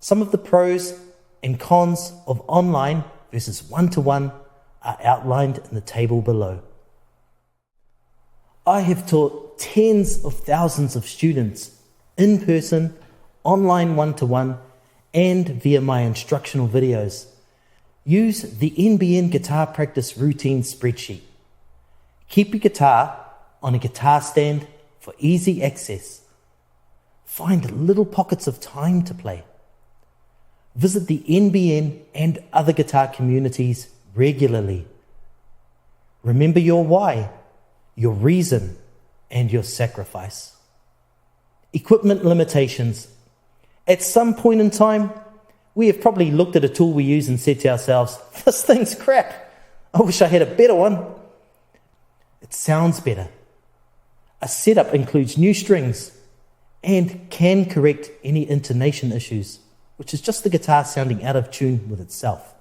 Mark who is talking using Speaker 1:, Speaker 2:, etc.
Speaker 1: Some of the pros and cons of online versus one-to-one are outlined in the table below. I have taught tens of thousands of students in person, online one-to-one, and via my instructional videos. Use the NBN Guitar Practice Routine spreadsheet. Keep your guitar on a guitar stand for easy access. Find little pockets of time to play. Visit the NBN and other guitar communities regularly. Remember your why, your reason, and your sacrifice. Equipment limitations. At some point in time, we have probably looked at a tool we use and said to ourselves, this thing's crap. I wish I had a better one. It sounds better. A setup includes new strings and can correct any intonation issues, which is just the guitar sounding out of tune with itself.